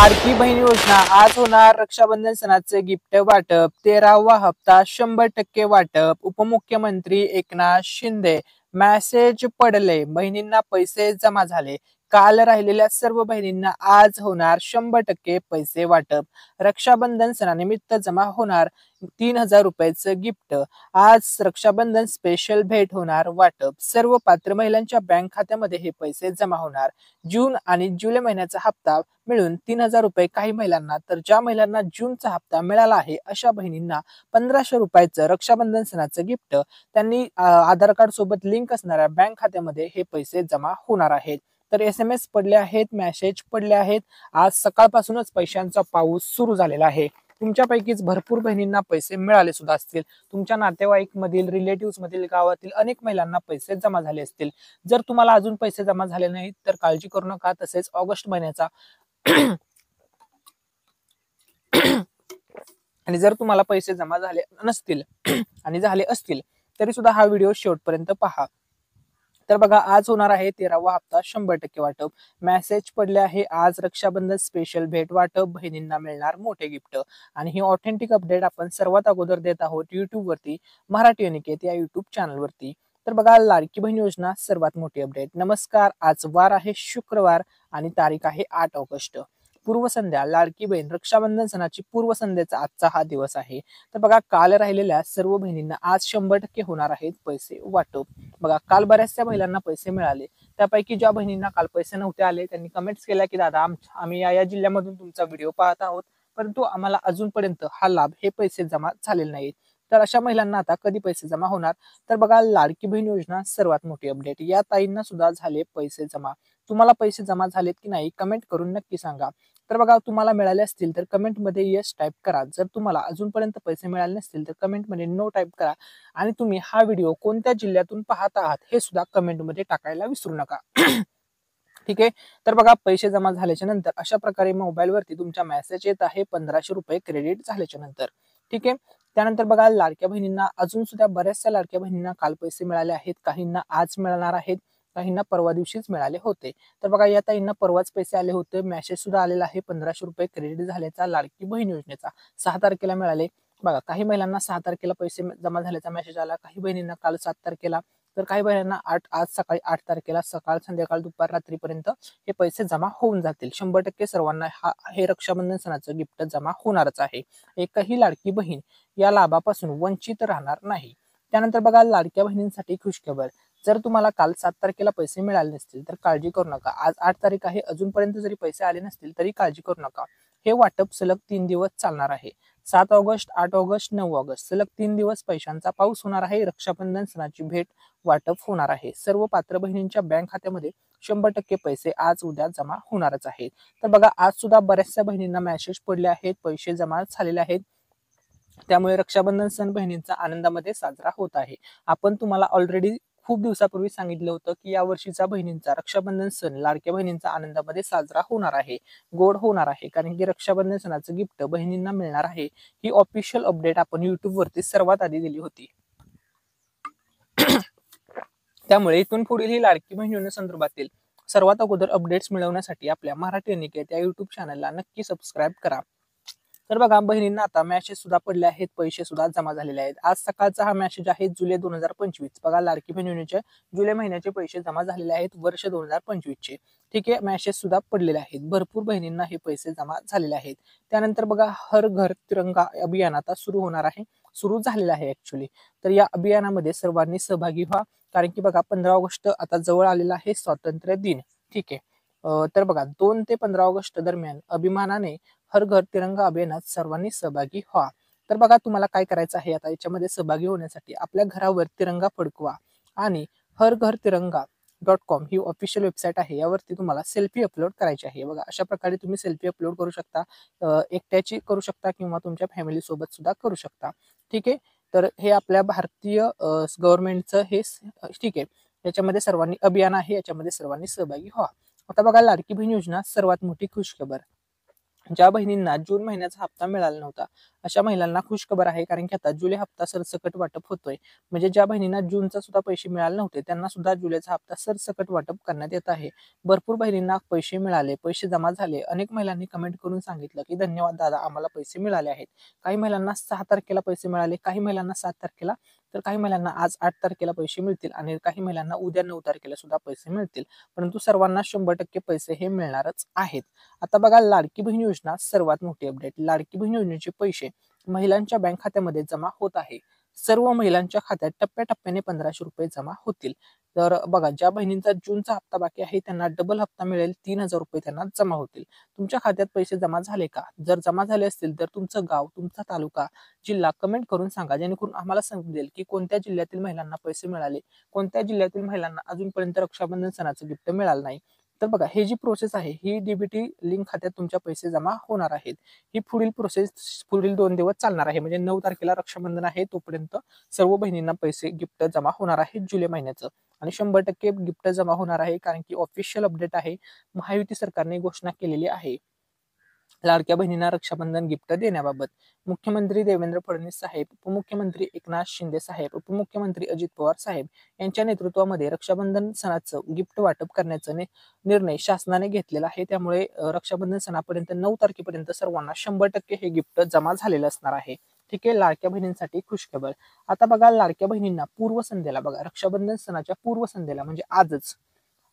लाडकी बहीण योजना आज होणार रक्षाबंधन सणाचे गिफ्ट वाटप 13वा हप्ता 100% वाटप उपमुख्यमंत्री एकनाथ शिंदे मेसेज पडले बहिणींना पैसे जमा झाले काल राहिलेल्या सर्व बहिणींना आज होणार 100% पैसे वाटप रक्षाबंधन सणानिमित्त जमा होणार 3000 रुपयाचं गिफ्ट आज रक्षाबंधन स्पेशल भेट होणार वाटप सर्व पात्र महिलांच्या बँक खात्यामध्ये हे पैसे जमा होणार जून आणि जुलै महिन्याचा हप्ता मिळून 3000 रुपये काही महिलांना तर ज्या महिलांना जूनचा हप्ता मिळाला आहे अशा बहिणींना 1500 रुपयाचं रक्षाबंधन सणाचं गिफ्ट त्यांनी आधार कार्ड सोबत लिंक असणाऱ्या बँक खात्यामध्ये हे पैसे जमा होणार आहेत तर SMS पडले आहेत मेसेज पडले आहेत आज सकाळपासूनच पैशांचा पाऊस सुरू झालेला आहे तुमच्यापैकीच भरपूर बहिणींना पैसे मिळाले सुद्धा असतील तुमच्या नातेवाईक मधील रिलेटिव्ह मधील गावातील अनेक महिलांना पैसे जमा झाले असतील जर तुम्हाला अजून पैसे जमा झाले नाहीत तर काळजी करू नका तसेच ऑगस्ट महिन्याचा आणि जर तुम्हाला पैसे जमा झाले नसतील आणि झाले असतील तरी सुद्धा हा व्हिडिओ शेवटपर्यंत पहा तर बघा आज होणार आहे 13वा हप्ता 100% वाटप मेसेज पडले आहे आज रक्षाबंधन स्पेशल भेट वाटप बहिणींना मिळणार मोठे गिफ्ट आणि ही ऑथेंटिक अपडेट आपण सर्वात अगोदर देत आहोत युट्यूब वरती मराठी अनिकेत या युट्यूब चॅनल वरती तर बघा लाडकी बहीण योजना सर्वात मोठी अपडेट नमस्कार आज वार आहे शुक्रवार आणि तारीख आहे 8 ऑगस्ट पूर्वसंध्या लाडकी बहीण रक्षाबंधन सणाची पूर्वसंध्येचा आजचा हा दिवस आहे तर बघा काल राहिलेल्या सर्व बहिणींना आज 100% होणार आहेत पैसे वाटप बघा काल बऱ्याचशा महिलांना पैसे मिळाले त्यापैकी ज्या बहिणींना काल पैसे नव्हते आले त्यांनी कमेंट्स केल्या की दादा आम्ही या जिल्ह्यामधून तुमचा व्हिडिओ पाहत आहोत परंतु आम्हाला अजूनपर्यंत हा लाभ हे पैसे जमा झालेले नाहीत तर अशा महिलांना आता कधी पैसे जमा होणार तर बघा लाडकी बहीण योजना सर्वात मोठी अपडेट या ताईंना सुद्धा झाले पैसे जमा तुम्हाला पैसे जमा झालेत की नाही कमेंट करून नक्की सांगा तर बघा तुम्हाला मिळाले असतील तर कमेंट मध्ये यस टाईप करा जर तुम्हाला अजूनपर्यंत पैसे मिळाले नसतील तर कमेंट मध्ये नो टाईप करा आणि तुम्ही हा व्हिडिओ कोणत्या जिल्ह्यातून पाहत आहात हे सुद्धा कमेंट मध्ये टाकायला विसरू नका ठीक आहे तर बघा पैसे जमा झाल्याच्या नंतर अशा प्रकारे मोबाईल वरती तुमच्या मेसेज येत आहे 1500 रुपये क्रेडिट झाल्याच्या नंतर ठीक आहे त्यानंतर बघा लाडक्या बहिणींना अजून सुद्धा बऱ्याचशा लाडक्या बहिणींना काल पैसे मिळाले आहेत काहींना आज मिळणार आहेत काहींना परवा दिवशीच मिळाले होते तर बघा या ताईंना परवाच पैसे आले होते मेसेज सुद्धा आलेला आहे 1500 रुपये क्रेडिट झाल्याचा लाडकी बहीण योजनेचा 6 तारखेला मिळाले बघा काही महिलांना 6 तारखेला पैसे जमा झाल्याचा मेसेज आला काही बहिणींना काल 7 तारखेला तर काही बहिणींना आज सकाळी 8 तारखेला सकाळ संध्याकाळ दुपार रात्रीपर्यंत हे पैसे जमा होऊन जातील 100% सर्वांना हे रक्षाबंधन सणाचं गिफ्ट जमा होणारच आहे एकही लाडकी बहीण या लाभापासून वंचित राहणार नाही त्यानंतर बघा लाडक्या बहिणींसाठी खुशखबर जर तुम्हाला काल 7 तारखेला पैसे मिळाले नसतील तर काळजी करू नका आज 8 तारीख आहे अजूनपर्यंत जरी पैसे आले नसतील तरी काळजी करू नका हे वाटप सलग 3 दिवस चालणार आहे 7 ऑगस्ट 8 ऑगस्ट 9 ऑगस्ट सलग 3 दिवस पैशांचा पाऊस होणार आहे रक्षाबंधन सणाची भेट वाटप होणार आहे सर्व पात्र बहिणींच्या बँक खात्यामध्ये 100% पैसे आज उद्या जमा होणारच आहेत तर बघा आज सुद्धा बऱ्याचशा बहिणींना मेसेज पडले आहेत पैसे जमा झालेले आहेत त्यामुळे रक्षाबंधन सण बहिणींचा आनंदामध्ये साजरा होत आहे आपण तुम्हाला ऑलरेडी खूप दिवसापूर्वी सांगितलं होतं की या वर्षीचा बहिणींचा रक्षाबंधन सण लाडक्या बहिणींचा आनंदामध्ये साजरा होणार आहे गोड होणार आहे कारण की रक्षाबंधन सणाचं गिफ्ट बहिणींना मिळणार आहे ही ऑफिशियल अपडेट आपण युट्यूब वरती सर्वात आधी दिली होती त्यामुळे इथून पुढील ही लाडकी बहीण योजनेसंदर्भातील सर्वात अगोदर अपडेट्स मिळवण्यासाठी आपल्या मराठी अनिकेत या युट्यूब चॅनलला नक्की सबस्क्राईब करा तर बघा बहिणींना आता मेसेज सुद्धा पडले आहेत पैसे सुद्धा जमा झालेले आहेत आज सकाळचा हा मेसेज आहे जुलै 2025 बघा लाडकी बहीण योजनेचे जुलै महिन्याचे पैसे जमा झालेले आहेत वर्ष 2025 चे ठीक आहे मेसेज सुद्धा पडलेले आहेत भरपूर बहिणींना हे पैसे जमा झालेले आहेत त्यानंतर बघा हर घर तिरंगा अभियान आता सुरू होणार आहे सुरू झालेलं आहे ऍक्च्युली तर या अभियानामध्ये सर्वांनी सहभागी व्हा कारण की बघा 15 ऑगस्ट आता जवळ आलेला आहे स्वातंत्र्य दिन ठीक आहे तर बघा 2 ते 15 ऑगस्ट दरम्यान अभिमानाने हर घर तिरंगा अभियानात सर्वांनी सहभागी व्हा तर बघा तुम्हाला काय करायचं आहे आता याच्यामध्ये सहभागी होण्यासाठी आपल्या घरावर तिरंगा फडकवा आणि हर घर तिरंगा .com ही ऑफिशियल वेबसाईट आहे यावरती तुम्हाला सेल्फी अपलोड करायची आहे बघा अशा प्रकारे तुम्ही सेल्फी अपलोड करू शकता एकट्याची करू शकता किंवा तुमच्या फॅमिली सोबत सुद्धा करू शकता ठीक आहे तर हे आपल्या भारतीय गव्हर्नमेंटचं हे ठीक आहे याच्यामध्ये सर्वांनी अभियान आहे याच्यामध्ये सर्वांनी सहभागी व्हा आता बघा लाडकी बहीण योजना सर्वात मोठी खुशखबर ज्या बहिणींना जून महिन्याचा हप्ता मिळाला नव्हता अशा महिलांना खुशखबर आहे, कारण की आता जुलै हप्ता सरसकट वाटप होतोय. म्हणजे ज्या बहिणींना जूनचा सुद्धा पैसे मिळाले नव्हते त्यांना सुद्धा जुलैचा हप्ता सरसकट वाटप करण्यात येत आहे. भरपूर बहिणींना पैसे मिळाले, पैसे जमा झाले. अनेक महिलांनी कमेंट करून सांगितलं की धन्यवाद दादा, आम्हाला पैसे मिळाले आहेत. काही महिलांना 6 तारखेला पैसे मिळाले, काही महिलांना 7 तारखेला, तर काही महिलांना आज 8 तारखेला पैसे मिळतील आणि काही महिलांना उद्या 9 तारखेला सुद्धा पैसे मिळतील. परंतु सर्वांना 100% पैसे हे मिळणारच आहेत. आता बघा, लाडकी बहीण योजना सर्वात मोठी अपडेट. लाडकी बहीण योजनेचे पैसे महिलांच्या बँक खात्यामध्ये जमा होत आहे. सर्व महिलांच्या खात्यात टप्प्याटप्प्याने 1500 रुपये जमा होतील. तर बघा, ज्या बहिणींचा जूनचा हप्ता बाकी आहे त्यांना डबल हप्ता मिळेल, 3000 रुपये त्यांना जमा होतील. तुमच्या खात्यात पैसे जमा झाले का? जर जमा झाले असतील तर तुमचं गाव, तुमचा तालुका, जिल्हा कमेंट करून सांगा, जेणेकरून आम्हाला समजेल की कोणत्या जिल्ह्यातील महिलांना पैसे मिळाले, कोणत्या जिल्ह्यातील महिलांना अजूनपर्यंत रक्षाबंधन सणाचं गिफ्ट मिळालं नाही. तर बघा, ही जी प्रोसेस आहे ही डीबीटी लिंक खात्यात तुमच्या पैसे जमा होणार आहेत. ही पुढील प्रोसेस पुढील 2 दिवस चालणार आहे. म्हणजे 9 तारखेला रक्षाबंधन आहे तोपर्यंत सर्व बहिणींना पैसे गिफ्ट जमा होणार आहेत जुलै महिन्याचं. आणि 100% गिफ्ट जमा होणार आहे, कारण की ऑफिशियल अपडेट आहे. महायुती सरकारने घोषणा केलेली आहे लाडक्या बहिणींना रक्षाबंधन गिफ्ट देण्याबाबत. मुख्यमंत्री देवेंद्र फडणवीस साहेब, उपमुख्यमंत्री एकनाथ शिंदे साहेब, उपमुख्यमंत्री अजित पवार साहेब यांच्या नेतृत्वामध्ये रक्षाबंधन सणाचं गिफ्ट वाटप करण्याचा निर्णय शासनाने घेतलेला आहे. त्यामुळे रक्षाबंधन सणापर्यंत 9 तारखेपर्यंत सर्वांना 100% हे गिफ्ट जमा झालेलं असणार आहे. ठीक आहे, लाडक्या बहिणींसाठी खुशखबर. आता बघा, लाडक्या बहिणींना पूर्वसंध्येला बघा, रक्षाबंधन सणाच्या पूर्वसंध्येला म्हणजे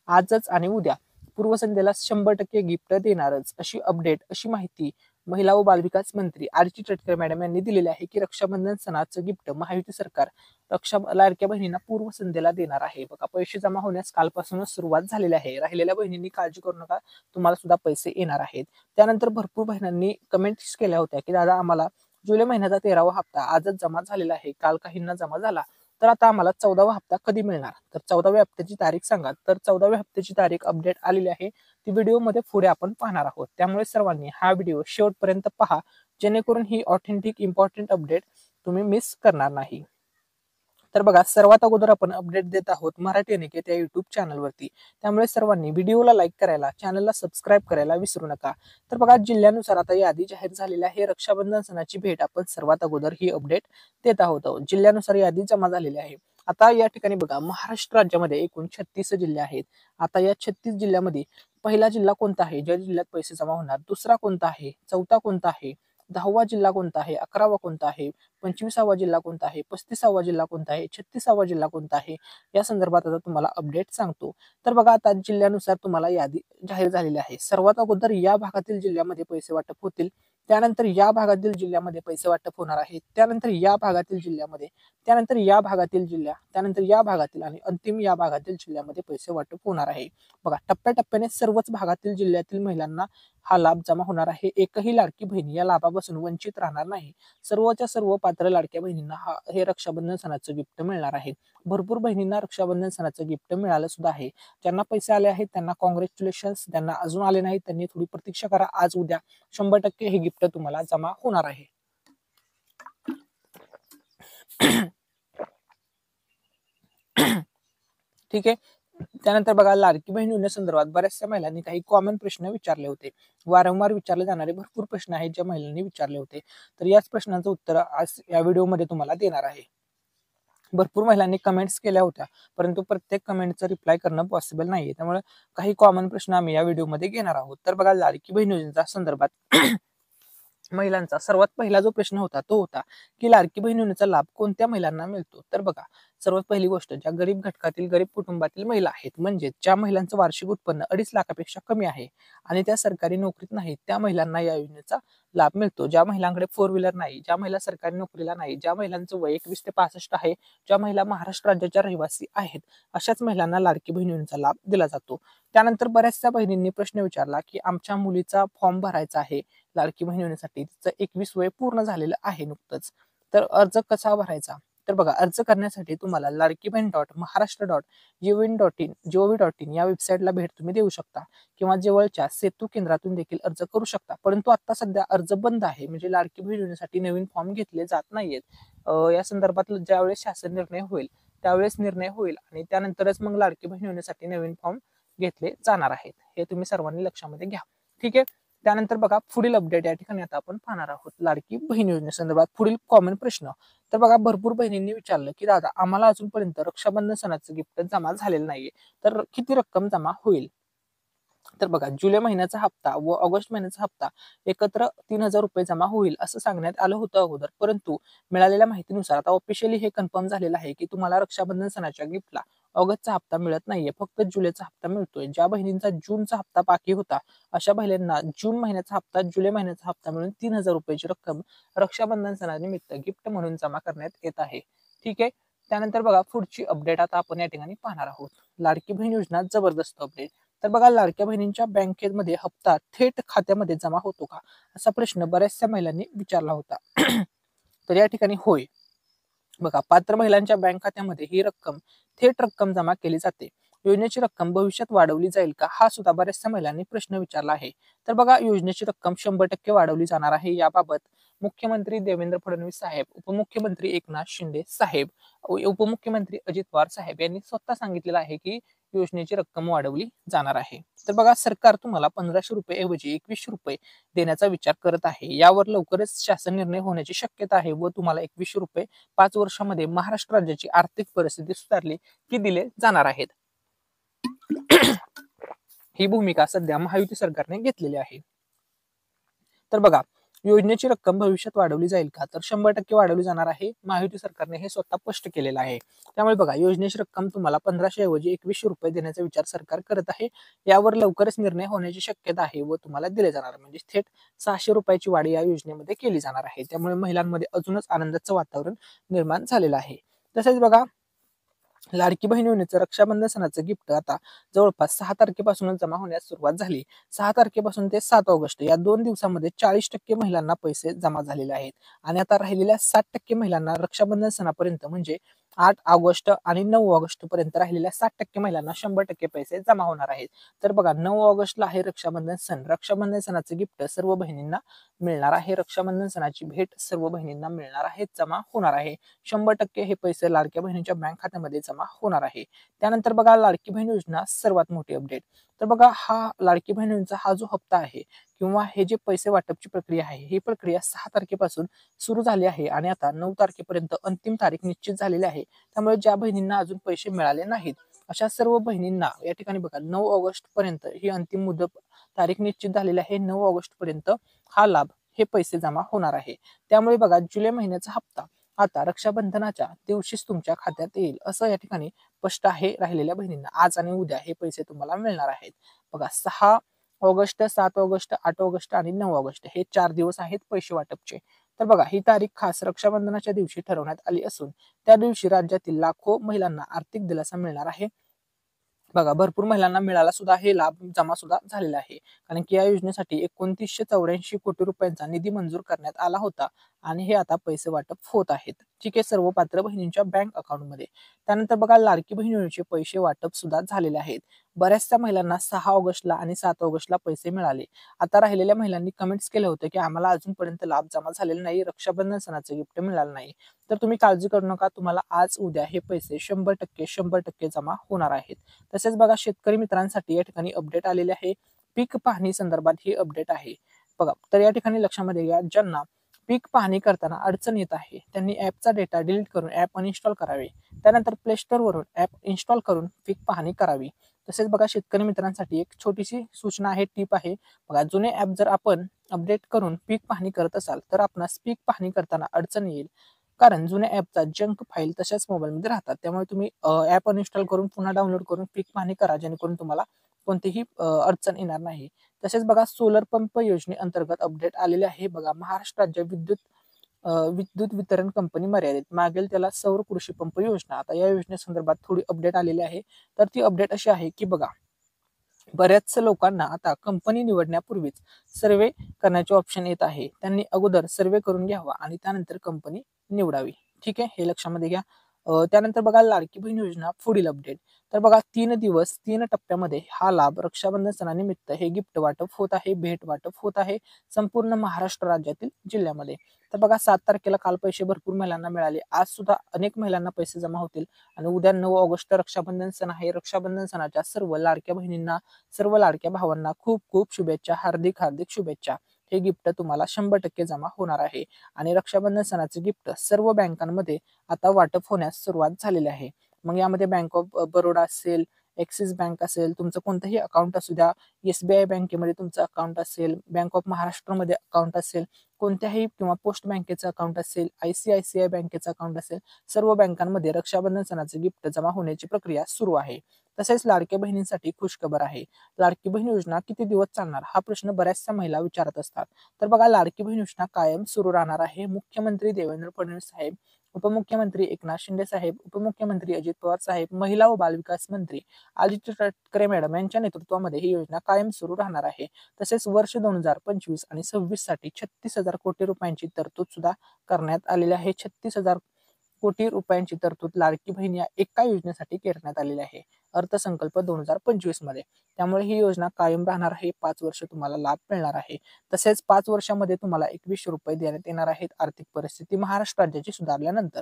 आजच आणि उद्या पूर्वसंध्येला 100% गिफ्ट देणारच अशी अपडेट, अशी माहिती महिला व बालविकास मंत्री आरती चटकर मॅडम यांनी दिलेली आहे की रक्षाबंधन सणाचं गिफ्ट महायुती सरकार लाडक्या बहिणींना पूर्वसंध्येला देणार आहे. बघा, पैसे जमा होण्यास कालपासूनच सुरुवात झालेली आहे. राहिलेल्या बहिणींनी काळजी करू नका, तुम्हाला सुद्धा पैसे येणार आहेत. त्यानंतर भरपूर बहिणींनी कमेंट्स केल्या होत्या की दादा, आम्हाला जुलै महिन्याचा 13वा हप्ता आजच जमा झालेला आहे, काल काहींना जमा झाला, तर आता आम्हाला 14वा हप्ता कधी मिळणार? तर 14व्या हप्त्याची तारीख सांगा. तर 14व्या हप्त्याची तारीख अपडेट आलेली आहे, ती व्हिडिओमध्ये पुढे आपण पाहणार आहोत. त्यामुळे सर्वांनी हा व्हिडिओ शेवटपर्यंत पहा, जेणेकरून ही ऑथेंटिक इम्पॉर्टंट अपडेट तुम्ही मिस करणार नाही. तर बघा, सर्वात अगोदर आपण अपडेट देत आहोत मराठी अनिकेत या युट्यूब चॅनलवरती. त्यामुळे सर्वांनी व्हिडिओला लाईक करायला, चॅनलला सबस्क्राईब करायला विसरू नका. तर बघा, जिल्ह्यानुसार आता यादी जाहीर झालेली आहे. रक्षाबंधन सणाची भेट आपण सर्वात अगोदर ही अपडेट देत आहोत. जिल्ह्यानुसार यादी जमा झालेली आहे. आता या ठिकाणी बघा, महाराष्ट्र राज्यामध्ये एकूण 36 जिल्हे आहेत. आता या 36 जिल्ह्यामध्ये पहिला जिल्हा कोणता आहे ज्या जिल्ह्यात पैसे जमा होणार, दुसरा कोणता आहे, चौथा कोणता आहे, 10वा जिल्हा कोणता आहे, 11वा कोणता आहे, 25वा जिल्हा कोणता आहे, 35वा जिल्हा कोणता आहे, 36वा जिल्हा कोणता आहे, या संदर्भात आता तुम्हाला अपडेट सांगतो. तर बघा, आता जिल्ह्यानुसार तुम्हाला यादी जाहीर झालेली आहे. सर्वात अगोदर या भागातील जिल्ह्यामध्ये पैसे वाटप होतील, त्यानंतर या भागातील जिल्ह्यामध्ये पैसे वाटप होणार आहे, त्यानंतर या भागातील जिल्ह्यामध्ये, त्यानंतर या भागातील जिल्हा, त्यानंतर या भागातील आणि अंतिम या भागातील जिल्ह्यामध्ये पैसे वाटप होणार आहे. बघा, टप्प्याटप्प्याने सर्वच भागातील जिल्ह्यातील महिलांना हा लाभ जमा होणार आहे. एकही लाडकी बहीण या लाभापासून वंचित राहणार नाही. सर्वच्या सर्व पात्र लाडक्या बहिणींना हे रक्षाबंधन सणाचं गिफ्ट मिळणार आहे. भरपूर बहिणींना रक्षाबंधन सणाचं गिफ्ट मिळालं सुद्धा आहे. ज्यांना पैसे आले आहेत त्यांना कॉंग्रॅच्युलेशन्स, ज्यांना अजून आले नाहीत त्यांनी थोडी प्रतीक्षा करा. आज उद्या 100% हे गिफ्ट तुम्हाला जमा होणार आहे. ठीक आहे. त्यानंतर बघा, लाडकी बहीण योजनेसंदर्भात बऱ्याचशा महिलांनी काही कॉमन प्रश्न विचारले होते. वारंवार विचारले जाणारे भरपूर प्रश्न आहेत ज्या महिलांनी विचारले होते. तर याच प्रश्नांचं उत्तर आज या व्हिडिओमध्ये तुम्हाला देणार आहे. भरपूर महिलांनी कमेंट्स केल्या होत्या, परंतु प्रत्येक कमेंटचं रिप्लाय करणं पॉसिबल नाहीये. त्यामुळे काही कॉमन प्रश्न आम्ही या व्हिडिओमध्ये घेणार आहोत. तर बघा, लाडकी बहीण योजनेच्या संदर्भात महिलांचा सर्वात पहिला जो प्रश्न होता तो होता की लाडकी बहीण योजनेचा लाभ कोणत्या महिलांना मिळतो. तर बघा, सर्वात पहिली गोष्ट, ज्या गरीब घटकातील, गरीब कुटुंबातील महिला आहेत, म्हणजे ज्या महिलांचं वार्षिक उत्पन्न 2.5 लाखापेक्षा कमी आहे आणि त्या सरकारी नोकरीत नाहीत, त्या महिलांना या योजनेचा लाभ मिळतो. ज्या महिलांकडे 4 व्हीलर नाही, ज्या महिला सरकारी नोकरीला नाही, ज्या महिलांचं वय 21 ते 65 आहे, ज्या महिला महाराष्ट्र राज्याच्या रहिवासी आहेत, अशाच महिलांना लाडकी बहीण योजनेचा लाभ दिला जातो. त्यानंतर बऱ्याचशा बहिणींनी प्रश्न विचारला की आमच्या मुलीचा फॉर्म भरायचा आहे लाडकी बहीण योजनेसाठी, तिचं 21 वय पूर्ण झालेलं आहे नुकतंच, तर अर्ज कसा भरायचा? तर बघा, अर्ज करण्यासाठी तुम्हाला larkibahin.maharashtra.gov.in या वेबसाईटला भेट तुम्ही देऊ शकता किंवा जवळच्या सेतू केंद्रातून देखील अर्ज करू शकता. परंतु आता सध्या अर्ज बंद आहे, म्हणजे लाडकी बहीण योजनेसाठी नवीन फॉर्म घेतले जात नाहीयेत. या संदर्भात ज्यावेळेस शासन निर्णय होईल त्यावेळेस निर्णय होईल आणि त्यानंतरच मग लाडकी बहीण योजनेसाठी नवीन फॉर्म घेतले जाणार आहेत. हे तुम्ही सर्वांनी लक्षामध्ये घ्या. ठीक आहे. त्यानंतर बघा पुढील अपडेट या ठिकाणी आता आपण पाहणार आहोत लाडकी बहीण योजनेसंदर्भात पुढील कॉमन प्रश्न. तर बघा भरपूर बहिणींनी विचारलं की दादा आम्हाला अजूनपर्यंत रक्षाबंधन सणाचं गिफ्ट जमा झालेलं नाहीये, तर किती रक्कम जमा होईल? तर बघा जुलै महिन्याचा हप्ता व ऑगस्ट महिन्याचा हप्ता एकत्र 3,000 रुपये जमा होईल असं सांगण्यात आलं होतं अगोदर, परंतु मिळालेल्या माहितीनुसार आता ऑफिशियली हे कन्फर्म झालेलं आहे की तुम्हाला रक्षाबंधन सणाच्या गिफ्टला ऑगस्टचा हप्ता मिळत नाहीये, फक्त जुलैचा हप्ता मिळतोय. ज्या बहिणींचा जूनचा हप्ता बाकी होता अशा बहिणींना जून महिन्याचा हप्ता जुलै महिन्याचा हप्ता मिळून 3,000 रुपयाची रक्कम रक्षाबंधन सणानिमित्त गिफ्ट म्हणून जमा करण्यात येत आहे. ठीक आहे. त्यानंतर बघा पुढची अपडेट आता आपण या ठिकाणी पाहणार आहोत. लाडकी बहीण योजना जबरदस्त अपडेट. तर बघा लाडक्या बहिणींच्या बँकेमध्ये हप्ता थेट खात्यामध्ये जमा होतो का असा प्रश्न बऱ्याचशा महिलांनी विचारला होता. तर या ठिकाणी होय. बघा पात्र महिलांच्या बँक खात्यामध्ये ही रक्कम थेट रक्कम जमा केली जाते. योजनेची रक्कम भविष्यात वाढवली जाईल का हा सुद्धा बऱ्याचशा महिलांनी प्रश्न विचारला आहे. तर बघा योजनेची रक्कम 100% वाढवली जाणार आहे. याबाबत मुख्यमंत्री देवेंद्र फडणवीस साहेब, उपमुख्यमंत्री एकनाथ शिंदे साहेब, उपमुख्यमंत्री अजित पवार साहेब यांनी स्वतः सांगितलेलं आहे की योजनेची रक्कम वाढवली जाणार आहे. तर बघा सरकार तुम्हाला 1,500 रुपये ऐवजी 2,100 रुपये देण्याचा विचार करत आहे. यावर लवकरच शासन निर्णय होण्याची शक्यता आहे व तुम्हाला 2,100 रुपये 5 वर्षामध्ये महाराष्ट्र राज्याची आर्थिक परिस्थिती सुधारली की दिले जाणार आहेत. ही भूमिका सध्या महायुती सरकारने घेतलेली आहे. तर बघा योजनेची रक्कम भविष्यात वाढवली जाईल का तर 100% वाढवली जाणार आहे. महायुती सरकारने हे स्वतः स्पष्ट केलेलं आहे. त्यामुळे बघा योजनेची रक्कम तुम्हाला 1,500 ऐवजी 2,100 रुपये देण्याचा विचार सरकार करत आहे. यावर लवकरच निर्णय होण्याची शक्यता आहे व तुम्हाला दिले जाणार म्हणजे थेट 600 रुपयाची वाढ या योजनेमध्ये केली जाणार आहे. त्यामुळे महिलांमध्ये अजूनच आनंदाचं वातावरण निर्माण झालेलं आहे. तसेच बघा लाडकी बहीण योजनेचं रक्षाबंधन सणाचं गिफ्ट आता जवळपास 6 तारखेपासूनच जमा होण्यास सुरुवात झाली. 6 तारखेपासून ते 7 ऑगस्ट या 2 दिवसांमध्ये 40% महिलांना पैसे जमा झालेले आहेत आणि आता राहिलेल्या 60% महिलांना रक्षाबंधन सणापर्यंत म्हणजे 8 ऑगस्ट आणि 9 ऑगस्ट पर्यंत राहिलेल्या 60% महिलांना 100% पैसे जमा होणार आहेत. तर बघा 9 ऑगस्टला आहे रक्षाबंधन सण. रक्षाबंधन सणाचं गिफ्ट सर्व बहिणींना मिळणार आहे. रक्षाबंधन सणाची भेट सर्व बहिणींना मिळणार आहे, जमा होणार आहे. 100% हे पैसे लाडक्या बहिणींच्या बँक खात्यामध्ये जमा होणार आहे. त्यानंतर बघा लाडकी बहीण योजना सर्वात मोठी अपडेट. तर बघा हा लाडकी बहीण योजनेचा हा जो हप्ता आहे किंवा हे जे पैसे वाटपची प्रक्रिया आहे ही प्रक्रिया 6 तारखेपासून सुरू झाली आहे आणि आता 9 तारखेपर्यंत अंतिम तारीख निश्चित झालेली आहे. त्यामुळे ज्या बहिणींना अजून पैसे मिळाले नाहीत अशा सर्व बहिणींना या ठिकाणी बघा 9 ऑगस्ट पर्यंत ही अंतिम मुदत तारीख निश्चित झालेली आहे. 9 ऑगस्ट पर्यंत हा लाभ हे पैसे जमा होणार आहे. त्यामुळे बघा जुलै महिन्याचा हप्ता आता रक्षाबंधनाच्या दिवशीच तुमच्या खात्यात येईल असं या ठिकाणी स्पष्ट आहे. राहिलेल्या बहिणींना आज आणि उद्या हे पैसे तुम्हाला मिळणार आहेत. बघा 6 ऑगस्ट, 7 ऑगस्ट, 8 ऑगस्ट आणि 9 ऑगस्ट हे 4 दिवस आहेत पैसे वाटपचे. तर बघा ही तारीख खास रक्षाबंधनाच्या दिवशी ठरवण्यात आली असून त्या दिवशी राज्यातील लाखो महिलांना आर्थिक दिलासा मिळणार आहे. बघा भरपूर महिलांना मिळाला सुद्धा हे लाभ जमा सुद्धा झालेला आहे. कारण की या योजनेसाठी 2984 कोटी रुपयांचा निधी मंजूर करण्यात आला होता आणि हे आता पैसे वाटप होत आहेत. ठीक आहे, सर्व पात्र बहिणींच्या बँक अकाउंटमध्ये. त्यानंतर बघा लाडकी बहीण योजनेचे पैसे वाटप सुद्धा झालेले आहेत. बऱ्याचशा महिलांना 6 ऑगस्टला आणि 7 ऑगस्टला पैसे मिळाले. आता राहिलेल्या महिलांनी कमेंट्स केलं होतं की आम्हाला अजूनपर्यंत लाभ जमा झालेला नाही, रक्षाबंधन सणाचं गिफ्ट मिळालं नाही. तर तुम्ही काळजी करू नका, तुम्हाला आज उद्या हे पैसे 100% जमा होणार आहेत. तसेच बघा शेतकरी मित्रांसाठी या ठिकाणी अपडेट आलेले आहे. पीक पाहणी संदर्भात ही अपडेट आहे. बघा तर या ठिकाणी लक्षामध्ये घ्या, ज्यांना पीक पाहणी करताना अडचण येत आहे त्यांनी ऍपचा डेटा डिलीट करून ऍप अनइन्स्टॉल करावे. त्यानंतर प्ले स्टोर वरून ऍप इन्स्टॉल करून पीक पाहणी करावी. तसेच बघा शेतकरी मित्रांसाठी एक छोटीशी सूचना आहे, टीप आहे. बघा जुने ऍप जर आपण अपडेट करून पीक पाहणी करत असाल तर आपणास पीक पाहणी करताना अडचण येईल. कारण जुन्या ऍपचा जंक फाईल तशाच मोबाईलमध्ये राहतात. त्यामुळे तुम्ही ऍप अनइन्स्टॉल करून पुन्हा डाउनलोड करून पीक पाहणी करा, जेणेकरून तुम्हाला कोणतीही अडचण येणार नाही. तसेच बघा सोलर पंप योजनेअंतर्गत अपडेट आलेले आहे. बघा महाराष्ट्र राज्य विद्युत वितरण कंपनी मर्यादित मागेल त्याला सौर कृषी पंप योजना. आता या योजनेसंदर्भात थोडी अपडेट आलेली आहे. तर ती अपडेट अशी आहे की बघा बऱ्याच लोकांना आता कंपनी निवडण्यापूर्वीच सर्वे करण्याचे ऑप्शन येत आहे. त्यांनी अगोदर सर्वे करून घ्यावा आणि त्यानंतर कंपनी निवडावी. ठीक आहे, हे लक्षामध्ये घ्या. त्यानंतर बघा लाडकी बहीण योजना पुढील अपडेट. तर बघा 3 दिवस 3 टप्प्यामध्ये हा लाभ रक्षाबंधन सणानिमित्त हे गिफ्ट वाटप होत आहे, भेट वाटप होत आहे संपूर्ण महाराष्ट्र राज्यातील जिल्ह्यामध्ये. तर बघा 7 तारखेला काल पैसे भरपूर महिलांना मिळाले. आज सुद्धा अनेक महिलांना पैसे जमा होतील आणि उद्या 9 ऑगस्ट रक्षाबंधन सण आहे. रक्षाबंधन सणाच्या सर्व लाडक्या बहिणींना, सर्व लाडक्या भावांना खूप खूप शुभेच्छा, हार्दिक हार्दिक शुभेच्छा. हे गिफ्ट तुम्हाला 100% जमा होणार आहे आणि रक्षाबंधन सणाचे गिफ्ट सर्व बँकांमध्ये आता वाटप होण्यास सुरुवात झालेली आहे. मग यामध्ये बँक ऑफ बरोडा असेल, ॲक्सिस बँक असेल, तुमचं कोणतंही अकाउंट असू द्या, SBI बँकेमध्ये तुमचं अकाउंट असेल, बँक ऑफ महाराष्ट्रमध्ये अकाउंट असेल, कोणत्याही किंवा पोस्ट बँकेचं अकाउंट असेल, ICICI बँकेचं अकाउंट असेल, सर्व बँकांमध्ये रक्षाबंधन सणाचे गिफ्ट जमा होण्याची प्रक्रिया सुरू आहे. तसेच लाडक्या बहिणींसाठी खुशखबर आहे. लाडकी बहीण योजना किती दिवस चालणार हा प्रश्न बऱ्याचशा महिला विचारत असतात. तर बघा लाडकी बहीण योजना कायम सुरू राहणार आहे. मुख्यमंत्री देवेंद्र फडणवीस साहेब, उपमुख्यमंत्री एकनाथ शिंदे साहेब, उपमुख्यमंत्री अजित पवार साहेब, महिला व बालविकास मंत्री आदित्य ठाकरे मॅडम यांच्या नेतृत्वामध्ये ही योजना कायम सुरू राहणार आहे. तसेच वर्ष 2025 आणि 26 साठी 36,000 कोटी रुपयांची तरतूद सुद्धा करण्यात आलेली आहे. 36,000 कोटी रुपयांची तरतूद लाडकी बहीण या एका योजनेसाठी करण्यात आलेली आहे अर्थसंकल्प 2025 मध्ये. त्यामुळे ही योजना कायम राहणार आहे. 5 वर्ष तुम्हाला लाभ मिळणार आहे. तसेच 5 वर्षामध्ये तुम्हाला 2100 रुपये देण्यात येणार आहेत. आर्थिक परिस्थिती महाराष्ट्र राज्याची सुधारल्यानंतर.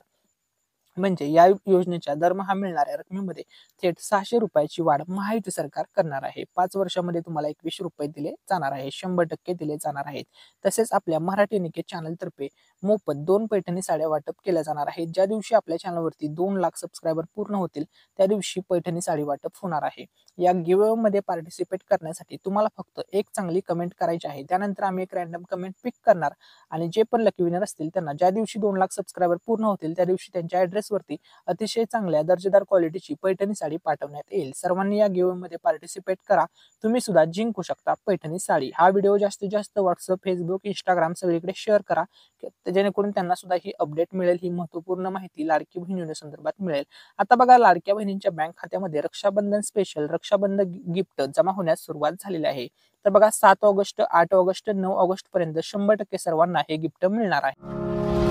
म्हणजे या योजनेच्या दरमहा मिळणाऱ्या रकमेमध्ये थेट 600 रुपयाची वाढ महायुती सरकार करणार आहे. 5 वर्षामध्ये तुम्हाला 2100 रुपये दिले जाणार आहे, 100% दिले जाणार आहेत. तसेच आपल्या मराठी निकेत चॅनलतर्फे मोफत 2 पैठणी साड्या वाटप केल्या जाणार आहेत. ज्या दिवशी आपल्या चॅनलवरती 2 लाख सबस्क्रायबर पूर्ण होतील त्या दिवशी पैठणी साडी वाटप होणार आहे. या गिव्ह मध्ये पार्टिसिपेट करण्यासाठी तुम्हाला फक्त एक चांगली कमेंट करायची आहे. त्यानंतर आम्ही एक रॅन्डम कमेंट पिक करणार आणि जे पण लकी विनर असतील त्यांना ज्या दिवशी 2 लाख सबस्क्रायबर पूर्ण होतील त्या दिवशी त्यांच्या ऍड्रेसवरती अतिशय चांगल्या दर्जेदार क्वालिटीची पैठणी साडी पाठवण्यात येईल. सर्वांनी या गिव्ह मध्ये पार्टिसिपेट करा. तुम्ही सुद्धा जिंकू शकता पैठणी साडी. हा व्हिडिओ जास्तीत जास्त व्हॉट्सअप, फेसबुक, इंस्टाग्राम सगळीकडे शेअर करा जेणेकरून त्यांना सुद्धा ही अपडेट मिळेल, ही महत्वपूर्ण माहिती लाडकी बहीण योजनेसंदर्भात मिळेल. आता बघा लाडक्या बहिणींच्या बँक खात्यामध्ये रक्षाबंधन स्पेशल रक्षाबंधन गिफ्ट जमा होण्यास सुरुवात झालेली आहे. तर बघा 7 ऑगस्ट, 8 ऑगस्ट, 9 ऑगस्ट पर्यंत 100% सर्वांना हे गिफ्ट मिळणार आहे.